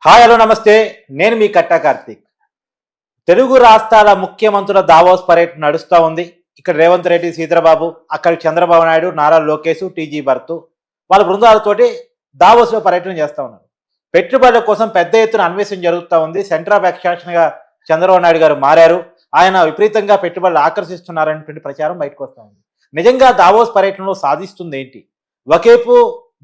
Hi hello నమస్తే. నేను మీ కట్టా కార్తీక్. తెలుగు రాష్ట్రాల ముఖ్యమంత్రుల దావోస్ పర్యటన నడుస్తూ ఉంది. ఇక్కడ రేవంత్ రెడ్డి, సీతారాబాబు, అక్కడ చంద్రబాబు నాయుడు, నారా లోకేష్, టీజీ భరత్ వాళ్ళ బృందాలతోటి దావోస్లో పర్యటన చేస్తూ ఉన్నారు. పెట్టుబడుల కోసం పెద్ద ఎత్తున అన్వేషణ జరుగుతూ ఉంది. సెంటర్ ఆఫ్ ఎక్స్ట్రాక్షన్గా చంద్రబాబు నాయుడు గారు మారారు. ఆయన విపరీతంగా పెట్టుబడులు ఆకర్షిస్తున్నారనేటువంటి ప్రచారం బయటకు వస్తూ ఉంది. నిజంగా దావోస్ పర్యటనలో సాధిస్తుంది ఏంటి? ఒకేపు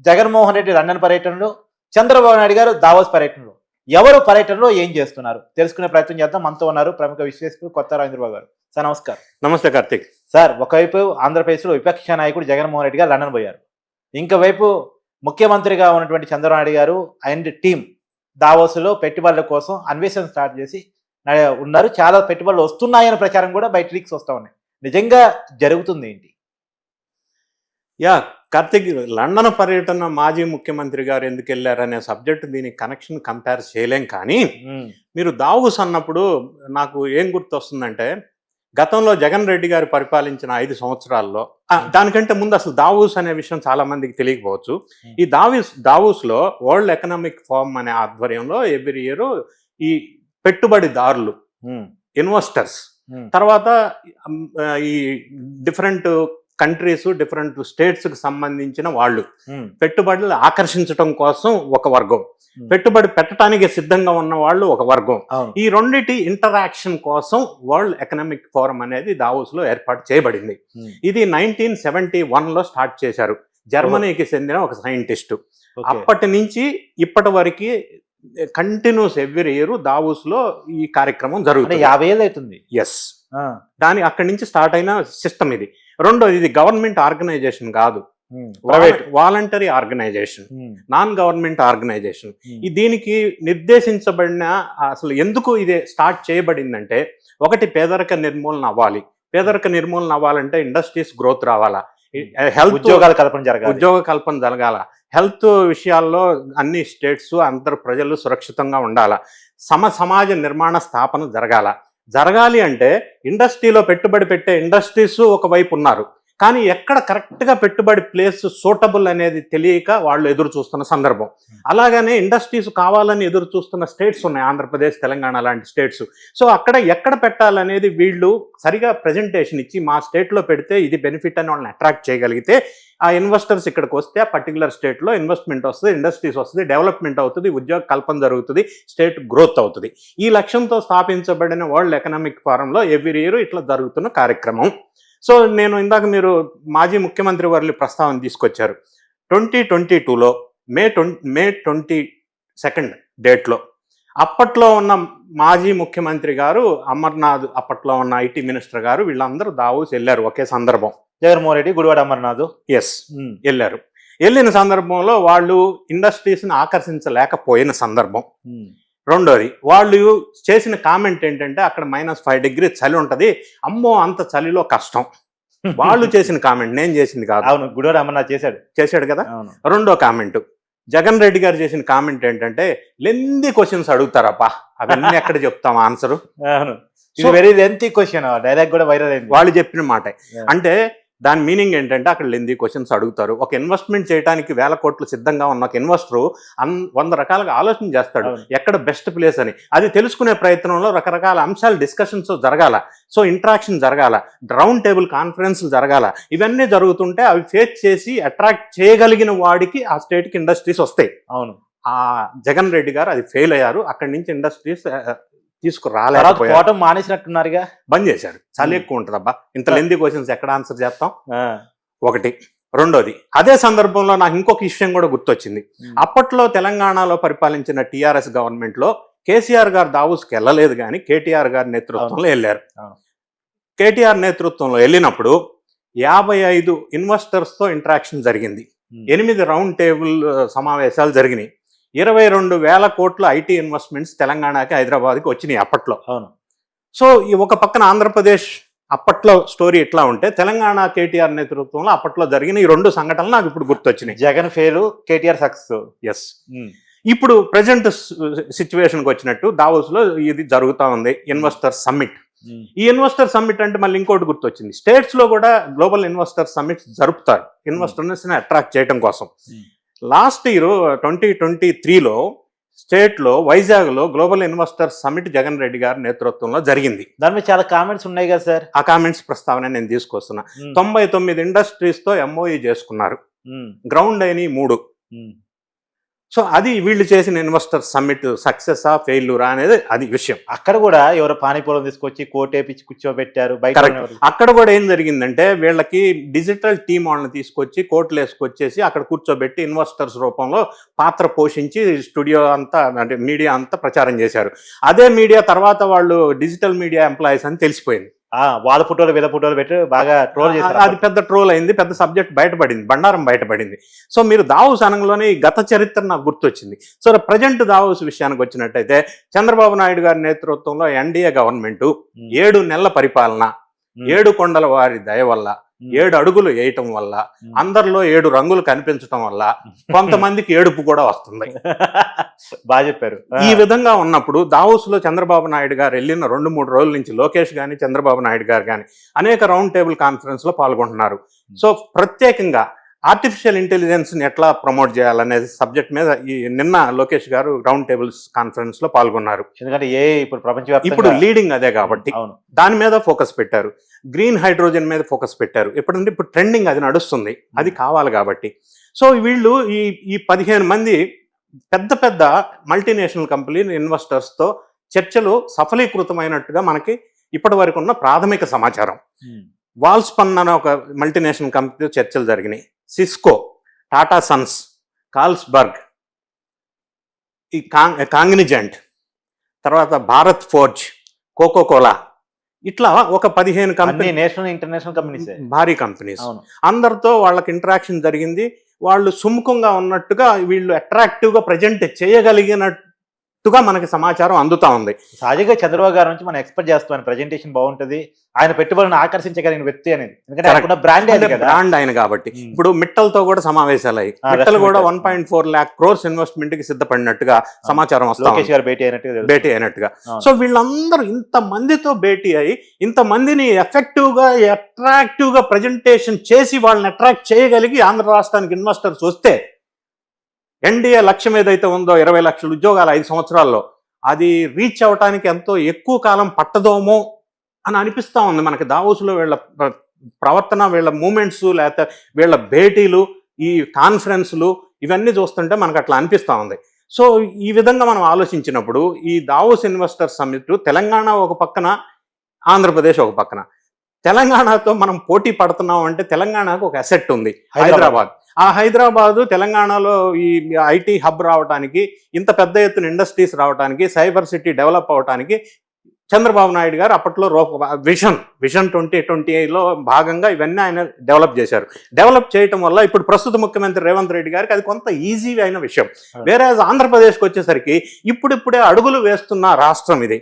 జగన్మోహన్ రెడ్డి లండన్ పర్యటనలో, చంద్రబాబు నాయుడు గారు దావోస్ పర్యటనలో, ఎవరు పర్యటనలో ఏం చేస్తున్నారు తెలుసుకునే ప్రయత్నం చేద్దాం. మనతో ఉన్నారు ప్రముఖ విశ్లేషకుడు కొత్త రాజేంద్రబాబు గారు. సార్ నమస్కారం. నమస్తే కార్తీక్. సార్, ఒకవైపు ఆంధ్రప్రదేశ్లో విపక్ష నాయకుడు జగన్మోహన్ రెడ్డి గారు లండన్ పోయారు. ఇంకోవైపు ముఖ్యమంత్రిగా ఉన్నటువంటి చంద్రబాబు నాయుడు గారు అండ్ టీం దావోస్లో పెట్టుబడుల కోసం అన్వేషణ స్టార్ట్ చేసి ఉన్నారు. చాలా పెట్టుబడులు వస్తున్నాయనే ప్రచారం కూడా బయట లీక్స్ వస్తూ ఉన్నాయి. నిజంగా జరుగుతుంది ఏంటి? కార్తీక్, లండన్ పర్యటన మాజీ ముఖ్యమంత్రి గారు ఎందుకు వెళ్ళారనే సబ్జెక్ట్ దీనికి కనెక్షన్ కంపేర్ చేయలేం. కానీ మీరు దావోస్ అన్నప్పుడు నాకు ఏం గుర్తొస్తుందంటే, గతంలో జగన్ రెడ్డి గారు పరిపాలించిన 5 సంవత్సరాల్లో, దానికంటే ముందు అసలు దావోస్ అనే విషయం చాలా మందికి తెలియకపోవచ్చు. ఈ దావోస్లో వరల్డ్ ఎకనామిక్ ఫోరం అనే ఆధ్వర్యంలో ఎవ్రీ ఇయర్ ఈ పెట్టుబడిదారులు, ఇన్వెస్టర్స్, తర్వాత ఈ డిఫరెంట్ కంట్రీస్, డిఫరెంట్ స్టేట్స్కి సంబంధించిన వాళ్ళు పెట్టుబడులు ఆకర్షించడం కోసం ఒక వర్గం, పెట్టుబడి పెట్టడానికి సిద్ధంగా ఉన్న వాళ్ళు ఒక వర్గం. ఈ రెండిటి ఇంటరాక్షన్ కోసం వరల్డ్ ఎకనామిక్ ఫోరం అనేది దావోస్లో ఏర్పాటు చేయబడింది. ఇది 1971లో స్టార్ట్ చేశారు. జర్మనీకి చెందిన ఒక సైంటిస్టు. అప్పటి నుంచి ఇప్పటి వరకు కంటిన్యూస్ ఎవ్రీ ఇయర్ దావోస్లో ఈ కార్యక్రమం జరుగుతుంది. 50 ఏళ్ళు అవుతుంది. ఎస్, అక్కడి నుంచి స్టార్ట్ అయిన సిస్టమ్ ఇది. రెండోది, ఇది గవర్నమెంట్ ఆర్గనైజేషన్ కాదు, private voluntary organization, non government organization. దీనికి నిర్దేశించబడిన అసలు ఎందుకు ఇది స్టార్ట్ చేయబడిందంటే, ఒకటి పేదరిక నిర్మూలన అవ్వాలి. పేదరిక నిర్మూలన అవ్వాలంటే ఇండస్ట్రీస్ గ్రోత్ రావాలా, హెల్త్ ఉద్యోగ కల్పన జరగాల, హెల్త్ విషయాల్లో అన్ని స్టేట్స్ అందరు ప్రజలు సురక్షితంగా ఉండాలా, సమాజ నిర్మాణ స్థాపన జరగాలి అంటే ఇండస్ట్రీలో పెట్టుబడి పెట్టే ఇండస్ట్రీస్ ఒకవైపు ఉన్నారు, కానీ ఎక్కడ కరెక్ట్గా పెట్టుబడి ప్లేస్ సూటబుల్ అనేది తెలియక వాళ్ళు ఎదురు చూస్తున్న సందర్భం. అలాగనే ఇండస్ట్రీస్ కావాలని ఎదురు చూస్తున్న స్టేట్స్ ఉన్నాయి, ఆంధ్రప్రదేశ్, తెలంగాణ లాంటి స్టేట్స్. సో అక్కడ ఎక్కడ పెట్టాలనేది వీళ్ళు సరిగా ప్రజెంటేషన్ ఇచ్చి, మా స్టేట్లో పెడితే ఇది బెనిఫిట్ అని వాళ్ళని అట్రాక్ట్ చేయగలిగితే ఆ ఇన్వెస్టర్స్ ఇక్కడికి వస్తే ఆ పర్టికులర్ స్టేట్లో ఇన్వెస్ట్మెంట్ వస్తుంది, ఇండస్ట్రీస్ వస్తుంది, డెవలప్మెంట్ అవుతుంది, ఉద్యోగ కల్పన జరుగుతుంది, స్టేట్ గ్రోత్ అవుతుంది. ఈ లక్ష్యంతో స్థాపించబడిన వరల్డ్ ఎకనామిక్ ఫోరంలో ఎవ్రీ ఇయర్ ఇట్లా జరుగుతున్న కార్యక్రమం. సో నేను ఇందాక మీరు మాజీ ముఖ్యమంత్రి వారి ప్రస్తావన తీసుకొచ్చారు. 2022లో మే 22 డేట్లో అప్పట్లో ఉన్న మాజీ ముఖ్యమంత్రి గారు అమర్నాథ్, అప్పట్లో ఉన్న ఐటీ మినిస్టర్ గారు, వీళ్ళందరూ దావోస్ వెళ్ళారు ఒకే సందర్భం. జగన్మోహన్ రెడ్డి, గుడివాడ అమర్నాథ్ వెళ్ళారు. వెళ్ళిన సందర్భంలో వాళ్ళు ఇండస్ట్రీస్ని ఆకర్షించలేకపోయిన సందర్భం. రెండోది, వాళ్ళు చేసిన కామెంట్ ఏంటంటే, అక్కడ -5 degrees చలి ఉంటుంది, అమ్మో అంత చలిలో కష్టం. వాళ్ళు చేసిన కామెంట్, నేను చేసింది కాదు. అవును, గుడివాడ అమర్నాథ్ చేశాడు కదా. రెండో కామెంట్, జగన్ రెడ్డి గారు చేసిన కామెంట్ ఏంటంటే, లెందీ క్వశ్చన్స్ అడుగుతారప్పా, అవన్నీ ఎక్కడ చెప్తాం answer. Very lengthy question, dialogue కూడా వైరల్ అయింది. వాళ్ళు చెప్పిన మాట అంటే దాని మీనింగ్ ఏంటంటే, అక్కడ లెందీ క్వశ్చన్స్ అడుగుతారు. ఒక ఇన్వెస్ట్మెంట్ చేయడానికి 1000 కోట్లు సిద్ధంగా ఉన్న ఒక ఇన్వెస్టర్ 100 రకాలుగా ఆలోచన చేస్తాడు, ఎక్కడ బెస్ట్ ప్లేస్ అని. అది తెలుసుకునే ప్రయత్నంలో రకరకాల అంశాలు డిస్కషన్స్ జరగాల, సో ఇంటరాక్షన్ జరగాల, రౌండ్ టేబుల్ కాన్ఫరెన్స్లు జరగాల. ఇవన్నీ జరుగుతుంటే అవి ఫేస్ చేసి అట్రాక్ట్ చేయగలిగిన వాడికి ఆ స్టేట్కి ఇండస్ట్రీస్ వస్తాయి. అవును, ఆ జగన్ రెడ్డి గారు అది ఫెయిల్ అయ్యారు. అక్కడి నుంచి ఇండస్ట్రీస్ తీసుకురాలేదు, మానేసినట్టున్నారుగా, బంద్ చేశారు. చాలా ఎక్కువ ఉంటుంది అబ్బా, ఇంత లెందీ క్వశ్చన్స్ ఎక్కడ ఆన్సర్ చేస్తాం, ఒకటి. రెండోది, అదే సందర్భంలో నాకు ఇంకొక విషయం కూడా గుర్తొచ్చింది. అప్పట్లో తెలంగాణలో పరిపాలించిన టీఆర్ఎస్ గవర్నమెంట్లో కేసీఆర్ గారు దావోస్కి వెళ్ళలేదు, కానీ కేటీఆర్ గారి నేతృత్వంలో వెళ్ళారు. కేటీఆర్ నేతృత్వంలో వెళ్ళినప్పుడు 55 ఇన్వెస్టర్స్తో ఇంటరాక్షన్ జరిగింది, 8 రౌండ్ టేబుల్ సమావేశాలు జరిగినాయి, 22,000 కోట్ల ఐటీ ఇన్వెస్ట్మెంట్స్ తెలంగాణకి, హైదరాబాద్కి వచ్చినాయి అప్పట్లో. అవును. సో ఈ ఒక పక్కన ఆంధ్రప్రదేశ్ అప్పట్లో స్టోరీ ఎట్లా ఉంటే, తెలంగాణ కేటీఆర్ నేతృత్వంలో అప్పట్లో జరిగిన ఈ 2 సంఘటనలు నాకు ఇప్పుడు గుర్తొచ్చినాయి. Jagan fail, KTR success. Yes. ఇప్పుడు ప్రజెంట్ సిచ్యువేషన్కి వచ్చినట్టు దావోస్లో ఇది జరుగుతూ ఉంది, ఇన్వెస్టర్ సమ్మిట్. ఈ ఇన్వెస్టర్ సమ్మిట్ అంటే మళ్ళీ ఇంకోటి గుర్తొచ్చింది, స్టేట్స్లో కూడా గ్లోబల్ ఇన్వెస్టర్ సమ్మిట్స్ జరుపుతారు ఇన్వెస్టర్స్ని అట్రాక్ట్ చేయడం కోసం. లాస్ట్ ఇయర్ 2023లో స్టేట్ లో వైజాగ్ లో global investors summit Jagan Reddy గారి నేతృత్వంలో జరిగింది. దాని మీద చాలా కామెంట్స్ ఉన్నాయి కదా సార్. ఆ కామెంట్స్ ప్రస్తావన నేను తీసుకొస్తున్నా. 99 ఇండస్ట్రీస్ తో ఎంఓఈ చేసుకున్నారు. గ్రౌండ్ అయిన 3. సో అది వీళ్ళు చేసిన ఇన్వెస్టర్ సమ్మిట్ సక్సెసా ఫెయిల్యూరా అనేది అది విషయం. అక్కడ కూడా ఎవరో పానీపూరం తీసుకొచ్చి కోటేపించి కూర్చోబెట్టారు బయట. అక్కడ కూడా ఏం జరిగిందంటే వీళ్ళకి డిజిటల్ టీమ్ వాళ్ళని తీసుకొచ్చి కోట్లు వేసుకొచ్చేసి అక్కడ కూర్చోబెట్టి ఇన్వెస్టర్స్ రూపంలో పాత్ర పోషించి స్టూడియో అంతా అంటే మీడియా అంతా ప్రచారం చేశారు. అదే మీడియా తర్వాత వాళ్ళు డిజిటల్ మీడియా ఎంప్లాయీస్ అని తెలిసిపోయింది. వాళ్ళ ఫోటోలు వీళ్ళ ఫోటోలు పెట్టి బాగా ట్రోల్ చేశారు. అది పెద్ద ట్రోల్ అయింది, పెద్ద సబ్జెక్ట్ బయటపడింది, బండారం బయటపడింది. సో మీరు దావోస్ అనగానే గత చరిత్ర నాకు గుర్తొచ్చింది. సో ప్రజెంట్ దావోస్ విషయానికి వచ్చినట్టయితే చంద్రబాబు నాయుడు గారి నేతృత్వంలో ఎన్డీఏ గవర్నమెంట్ 7 నెలల పరిపాలన, 7 కొండల వారి దయ వల్ల, 7 అడుగులు వేయటం వల్ల, అందరిలో 7 రంగులు కనిపించడం వల్ల కొంతమందికి ఏడుపు కూడా వస్తుంది. బాగా చెప్పారు. ఈ విధంగా ఉన్నప్పుడు దావోస్ లో చంద్రబాబు నాయుడు గారు వెళ్ళిన 2-3 రోజుల నుంచి లోకేష్ గాని చంద్రబాబు నాయుడు గారు కానీ అనేక రౌండ్ టేబుల్ కాన్ఫరెన్స్ లో పాల్గొంటున్నారు. సో ప్రత్యేకంగా ఆర్టిఫిషియల్ ఇంటెలిజెన్స్ ని ఎట్లా ప్రమోట్ చేయాలనే సబ్జెక్ట్ మీద నిన్న లోకేష్ గారు రౌండ్ టేబుల్స్ కాన్ఫరెన్స్ లో పాల్గొన్నారు. ఎందుకంటే ఇప్పుడు ప్రపంచవ్యాప్తంగా ఇప్పుడు లీడింగ్ అదే కాబట్టి దాని మీద ఫోకస్ పెట్టారు. గ్రీన్ హైడ్రోజన్ మీద ఫోకస్ పెట్టారు. ఎప్పుడంటే ఇప్పుడు ట్రెండింగ్ అది నడుస్తుంది, అది కావాలి కాబట్టి. సో వీళ్ళు ఈ 15 మంది పెద్ద పెద్ద మల్టీనేషనల్ కంపెనీ ఇన్వెస్టర్స్ తో చర్చలు సఫలీకృతమైనట్టుగా మనకి ఇప్పటి వరకు ఉన్న ప్రాథమిక సమాచారం. వాల్స్పన్ అనే ఒక మల్టీనేషనల్ కంపెనీతో చర్చలు జరిగినాయి. సిస్కో, టాటా సన్స్, కాల్స్బర్గ్, ఈ కాంగ్నిజెంట్, తర్వాత భారత్ ఫోర్జ్, కోకోకోలా, ఇట్లా ఒక 15 కంపెనీ నేషనల్ ఇంటర్నేషనల్ కంపెనీస్, భారీ కంపెనీస్ అందరితో వాళ్ళకి ఇంటరాక్షన్ జరిగింది. వాళ్ళు సుముఖంగా ఉన్నట్టుగా వీళ్ళు అట్రాక్టివ్ గా ప్రజెంట్ చేయగలిగినట్టుగా మనకి సమాచారం అందుతా ఉంది. సహజంగా చంద్రబాబు గారి నుంచి మనం ఎక్స్పెక్ట్ చేస్తాం ప్రెజెంటేషన్ బాగుంటది, ఆయన పెట్టుబడులను ఆకర్షించగలిగిన వ్యక్తి అనేది. ఎందుకంటే బ్రాండ్ ఆయన కాబట్టి. ఇప్పుడు మిట్టల్తో కూడా సమావేశాలు అయ్యి మిట్టల్ కూడా 1.4 lakh crores ఇన్వెస్ట్మెంట్ కి సిద్ధపడినట్టుగా సమాచారం వస్తుంది, భేటీ అయినట్టుగా. సో వీళ్ళందరూ ఇంత మందితో భేటీ అయ్యి ఇంతమందిని ఎఫెక్టివ్ గా అట్రాక్టివ్ గా ప్రజెంటేషన్ చేసి వాళ్ళని అట్రాక్ట్ చేయగలిగి ఆంధ్ర రాష్ట్రానికి ఇన్వెస్టర్స్ వస్తే ఎన్డీఏ లక్ష్యం ఏదైతే ఉందో 20 లక్షల ఉద్యోగాలు 5 సంవత్సరాల్లో, అది రీచ్ అవటానికి ఎంతో ఎక్కువ కాలం పట్టదోమో అని అనిపిస్తూ ఉంది మనకి. దావోస్లో వీళ్ళ ప్రవర్తన, వీళ్ళ మూమెంట్స్, లేకపోతే వీళ్ళ భేటీలు, ఈ కాన్ఫరెన్స్లు ఇవన్నీ చూస్తుంటే మనకు అట్లా అనిపిస్తూ ఉంది. సో ఈ విధంగా మనం ఆలోచించినప్పుడు ఈ దావోస్ ఇన్వెస్టర్ సమ్మిట్ తెలంగాణ ఒక పక్కన, ఆంధ్రప్రదేశ్ ఒక పక్కన. తెలంగాణతో మనం పోటీ పడుతున్నాం అంటే తెలంగాణకు ఒక అసెట్ ఉంది, హైదరాబాద్. ఆ హైదరాబాదు తెలంగాణలో ఈ ఐటీ హబ్ రావడానికి, ఇంత పెద్ద ఎత్తున ఇండస్ట్రీస్ రావడానికి, సైబర్ సిటీ డెవలప్ అవడానికి చంద్రబాబు నాయుడు గారు అప్పట్లో విజన్ 2028లో భాగంగా ఇవన్నీ ఆయన డెవలప్ చేశారు. డెవలప్ చేయటం వల్ల ఇప్పుడు ప్రస్తుత ముఖ్యమంత్రి రేవంత్ రెడ్డి గారికి అది కొంత ఈజీ అయిన విషయం. వేరే ఆంధ్రప్రదేశ్కి వచ్చేసరికి ఇప్పుడిప్పుడే అడుగులు వేస్తున్న రాష్ట్రం ఇది.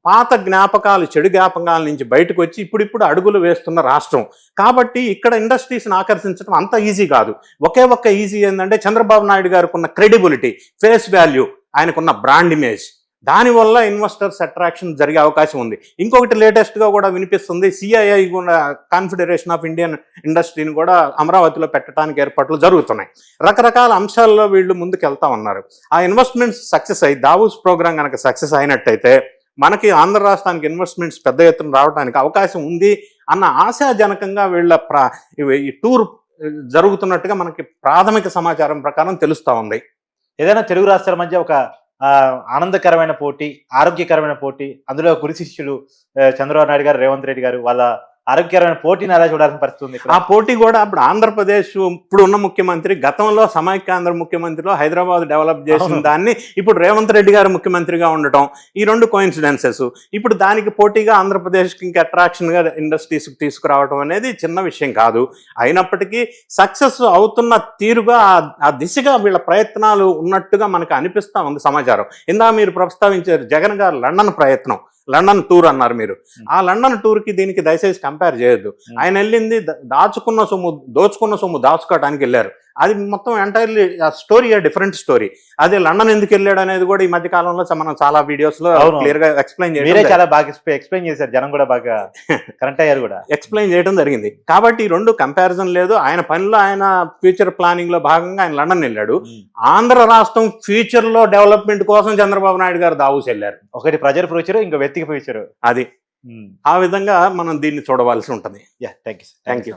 పాత జ్ఞాపకాలు, చెడు జ్ఞాపకాల నుంచి బయటకు వచ్చి ఇప్పుడిప్పుడు అడుగులు వేస్తున్న రాష్ట్రం కాబట్టి ఇక్కడ ఇండస్ట్రీస్ని ఆకర్షించడం అంత ఈజీ కాదు. ఒక్క ఈజీ ఏంటంటే చంద్రబాబు నాయుడు గారికి ఉన్న క్రెడిబిలిటీ, ఫేస్ వాల్యూ, ఆయనకున్న బ్రాండ్ ఇమేజ్, దానివల్ల ఇన్వెస్టర్స్ అట్రాక్షన్ జరిగే అవకాశం ఉంది. ఇంకొకటి లేటెస్ట్గా కూడా వినిపిస్తుంది, సిఐఐ కూడా కాన్ఫెడరేషన్ ఆఫ్ ఇండియన్ ఇండస్ట్రీని కూడా అమరావతిలో పెట్టడానికి ఏర్పాట్లు జరుగుతున్నాయి. రకరకాల అంశాల్లో వీళ్ళు ముందుకు వెళ్తా ఉన్నారు. ఆ ఇన్వెస్ట్మెంట్స్ సక్సెస్ అయ్యి దావోస్ ప్రోగ్రామ్ కనుక సక్సెస్ అయినట్టయితే మనకి ఆంధ్ర రాష్ట్రానికి ఇన్వెస్ట్మెంట్స్ పెద్ద ఎత్తున రావడానికి అవకాశం ఉంది అన్న ఆశాజనకంగా వీళ్ళ ఈ టూర్ జరుగుతున్నట్టుగా మనకి ప్రాథమిక సమాచారం ప్రకారం తెలుస్తూ ఉంది. ఏదైనా తెలుగు రాష్ట్రాల మధ్య ఒక ఆనందకరమైన పోటీ, ఆరోగ్యకరమైన పోటీ, అందులో గురు శిష్యులు చంద్రబాబు నాయుడు గారు, రేవంత్ రెడ్డి గారు, వాళ్ళ ఆరోగ్యకరమైన పోటీని ఎలా చూడాల్సిన పరిస్థితి ఉంది. ఆ పోటీ కూడా ఇప్పుడు ఆంధ్రప్రదేశ్ ఇప్పుడు ఉన్న ముఖ్యమంత్రి గతంలో సమైక్యాంధ్ర ముఖ్యమంత్రిలో హైదరాబాద్ డెవలప్ చేసిన దాన్ని ఇప్పుడు రేవంత్ రెడ్డి గారు ముఖ్యమంత్రిగా ఉండటం, ఈ 2 కోయిన్సిడెన్సెస్. ఇప్పుడు దానికి పోటీగా ఆంధ్రప్రదేశ్కి ఇంకా అట్రాక్షన్గా ఇండస్ట్రీస్కి తీసుకురావడం అనేది చిన్న విషయం కాదు. అయినప్పటికీ సక్సెస్ అవుతున్న తీరుగా ఆ దిశగా వీళ్ళ ప్రయత్నాలు ఉన్నట్టుగా మనకు అనిపిస్తూ ఉంది సమాచారం. ఇందా మీరు ప్రస్తావించారు జగన్ గారు లండన్ ప్రయత్నం, లండన్ టూర్ అన్నారు మీరు. ఆ లండన్ టూర్కి దీనికి దయచేసి కంపేర్ చేయొద్దు. ఆయన వెళ్ళింది దోచుకున్న సొమ్ము దాచుకోవడానికి వెళ్ళారు. అది మొత్తం ఎంటైర్లీ స్టోరీ డిఫరెంట్ స్టోరీ. అదే లండన్ ఎందుకు వెళ్ళాడు అనేది కూడా ఈ మధ్య కాలంలో మనం చాలా వీడియోస్ లో అవును. క్లియర్ గా ఎక్స్ప్లెయిన్ మీరే చేయడం చాలా బాగా ఎక్స్ప్లెయిన్ చేశారు, జనం కూడా బాగా కరెక్ట్ అయ్యారు కూడా. ఎక్స్ప్లెయిన్ చేయడం జరిగింది. కాబట్టి ఈ రెండు కంపారిజన్ లేదు. ఆయన పనిలో ఆయన ఫ్యూచర్ ప్లానింగ్ లో భాగంగా ఆయన లండన్ వెళ్ళాడు. ఆంధ్ర రాష్ట్రం ఫ్యూచర్ లో డెవలప్మెంట్ కోసం చంద్రబాబు నాయుడు గారు దావూస్ వెళ్ళారు. ఒకటి ప్రజల ఫ్యూచర్, ఇంకో వ్యక్తికి ఫ్యూచర్. అది ఆ విధంగా మనం దీన్ని చూడవలసి ఉంటుంది. Thank you. Thank you.